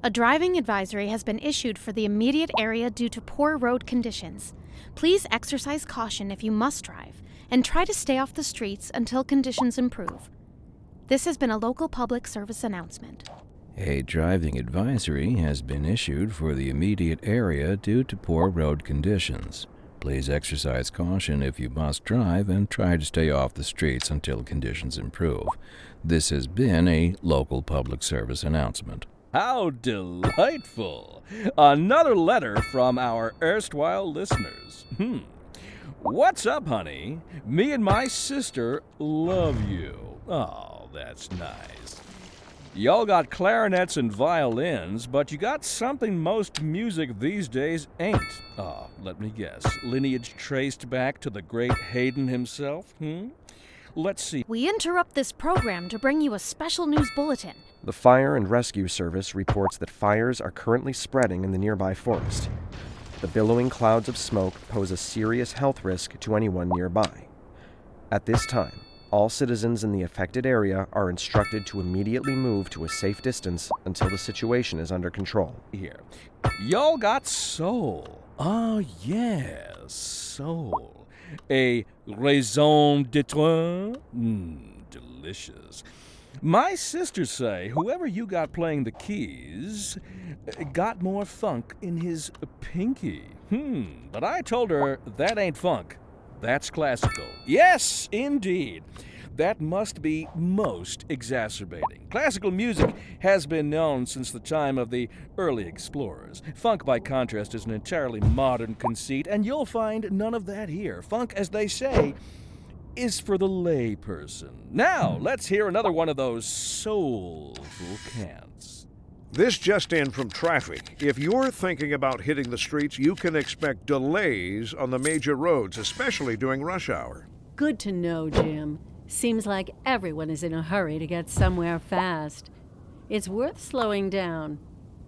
A driving advisory has been issued for the immediate area due to poor road conditions. Please exercise caution if you must drive, and try to stay off the streets until conditions improve. This has been a local public service announcement. A driving advisory has been issued for the immediate area due to poor road conditions. Please exercise caution if you must drive and try to stay off the streets until conditions improve. This has been a local public service announcement. How delightful! Another letter from our erstwhile listeners. What's up, honey? Me and my sister love you. Oh, that's nice. Y'all got clarinets and violins, but you got something most music these days ain't. Let me guess. Lineage traced back to the great Haydn himself? Let's see. We interrupt this program to bring you a special news bulletin. The Fire and Rescue Service reports that fires are currently spreading in the nearby forest. The billowing clouds of smoke pose a serious health risk to anyone nearby. At this time, all citizens in the affected area are instructed to immediately move to a safe distance until the situation is under control. Here. Y'all got soul. Oh, yeah, soul. A raison d'etre? Delicious. My sisters say whoever you got playing the keys got more funk in his pinky. But I told her that ain't funk. That's classical. Yes, indeed. That must be most exacerbating. Classical music has been known since the time of the early explorers. Funk, by contrast, is an entirely modern conceit, and you'll find none of that here. Funk, as they say, is for the lay person. Now, let's hear another one of those soulful cants. This just in from traffic. If you're thinking about hitting the streets, you can expect delays on the major roads, especially during rush hour. Good to know, Jim. Seems like everyone is in a hurry to get somewhere fast. It's worth slowing down.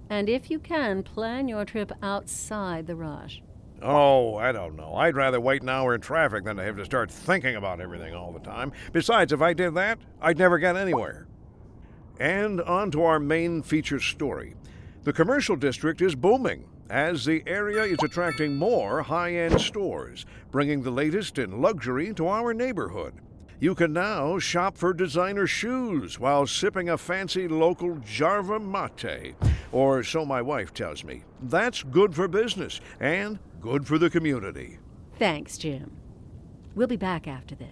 And if you can, plan your trip outside the rush. Oh, I don't know. I'd rather wait an hour in traffic than to have to start thinking about everything all the time. Besides, if I did that, I'd never get anywhere. And on to our main feature story. The commercial district is booming, as the area is attracting more high-end stores, bringing the latest in luxury to our neighborhood. You can now shop for designer shoes while sipping a fancy local Jarva mate, or so my wife tells me. That's good for business and good for the community. Thanks, Jim. We'll be back after this.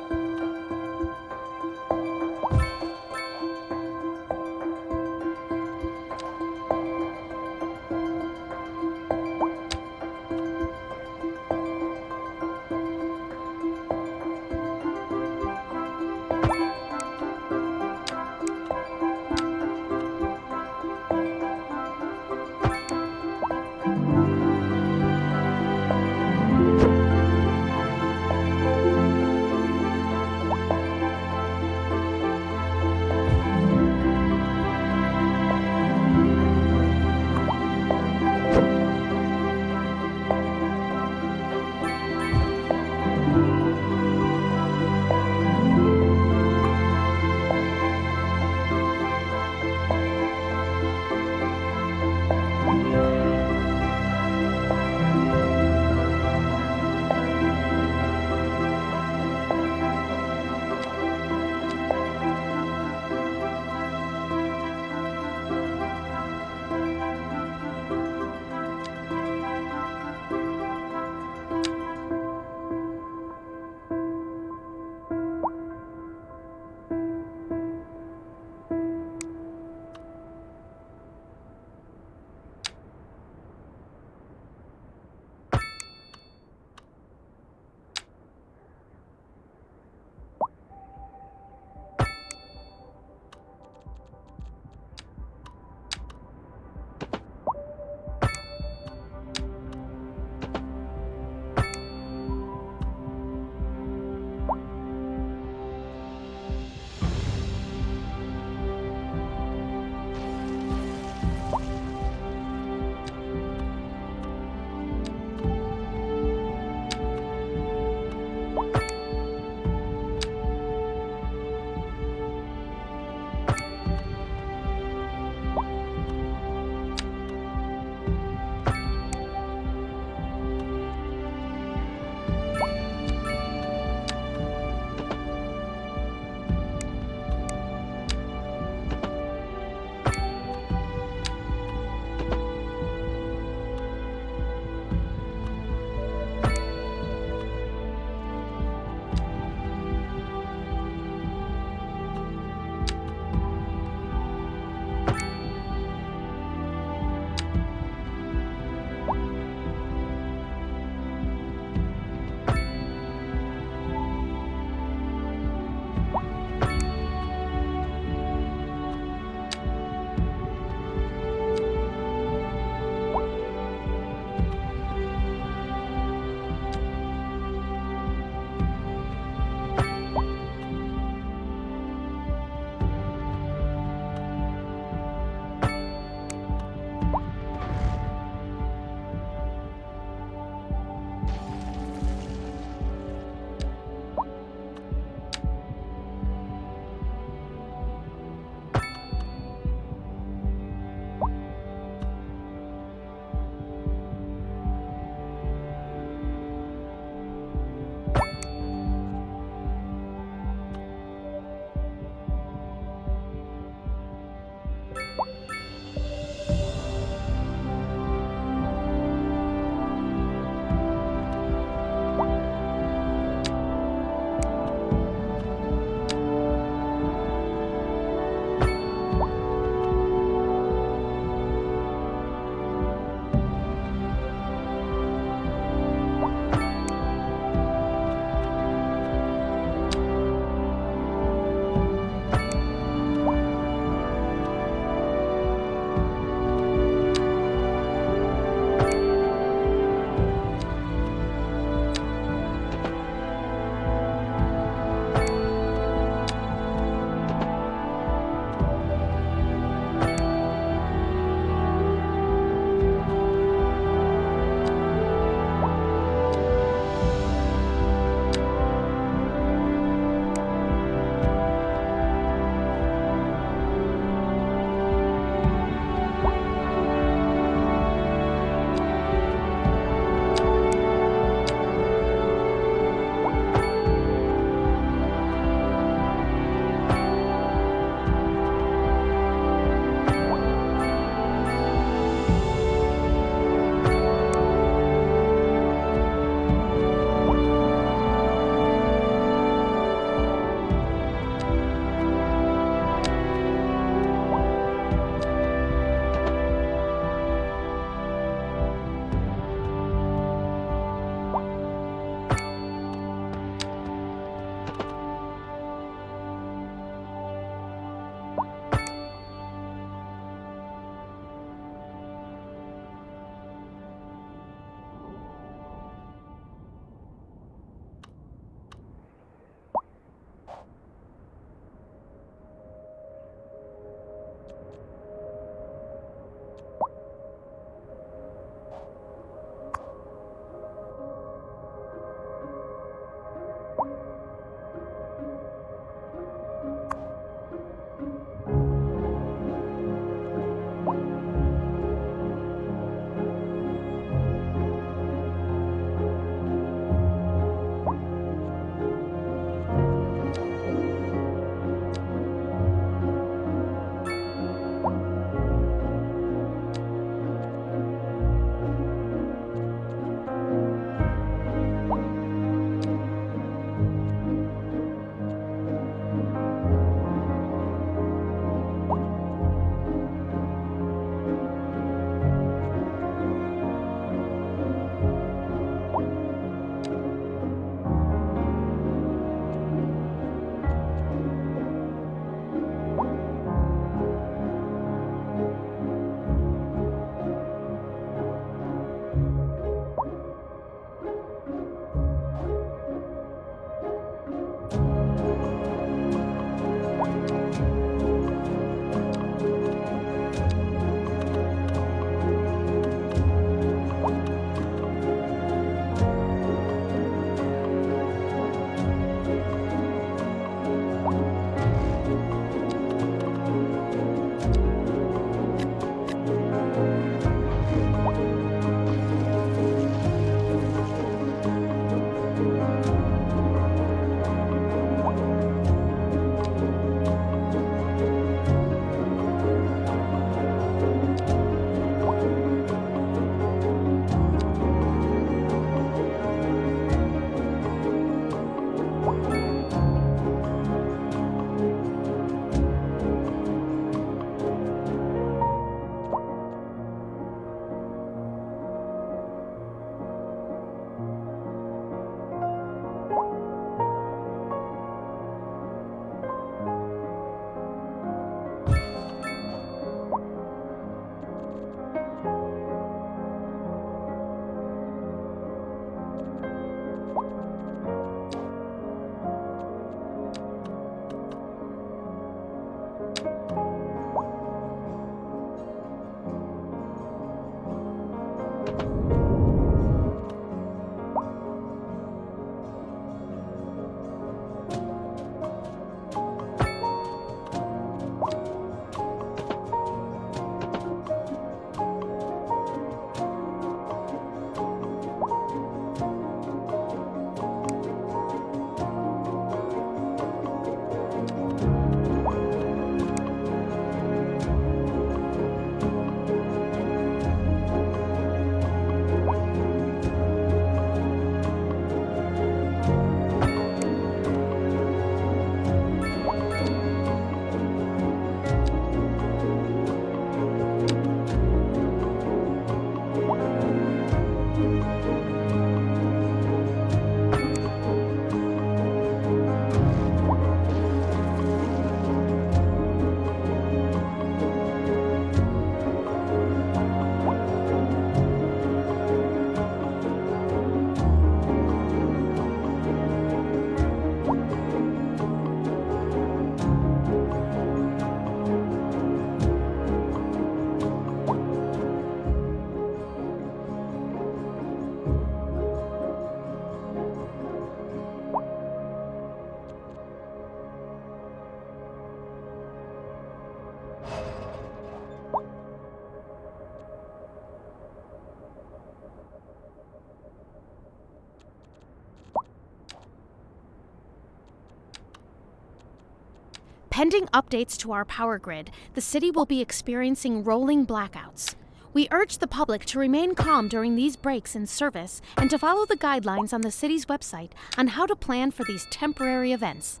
Pending updates to our power grid, the city will be experiencing rolling blackouts. We urge the public to remain calm during these breaks in service and to follow the guidelines on the city's website on how to plan for these temporary events.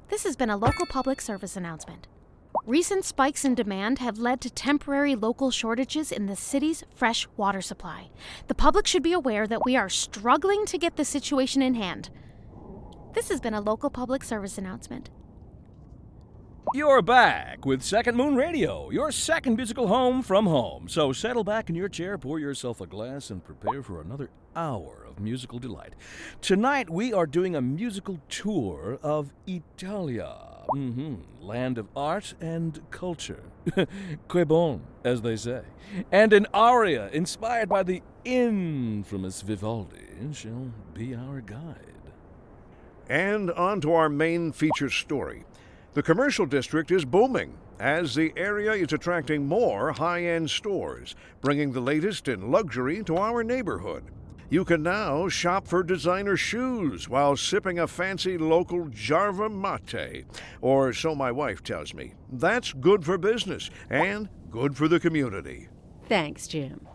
This has been a local public service announcement. Recent spikes in demand have led to temporary local shortages in the city's fresh water supply. The public should be aware that we are struggling to get the situation in hand. This has been a local public service announcement. You're back with Second Moon Radio, your second musical home from home. So settle back in your chair, pour yourself a glass, and prepare for another hour of musical delight. Tonight we are doing a musical tour of Italia. Land of art and culture. Que bon, as they say. And an aria inspired by the infamous Vivaldi shall be our guide. And on to our main feature story. The commercial district is booming as the area is attracting more high-end stores, bringing the latest in luxury to our neighborhood. You can now shop for designer shoes while sipping a fancy local Jarva mate, or so my wife tells me. That's good for business and good for the community. Thanks, Jim.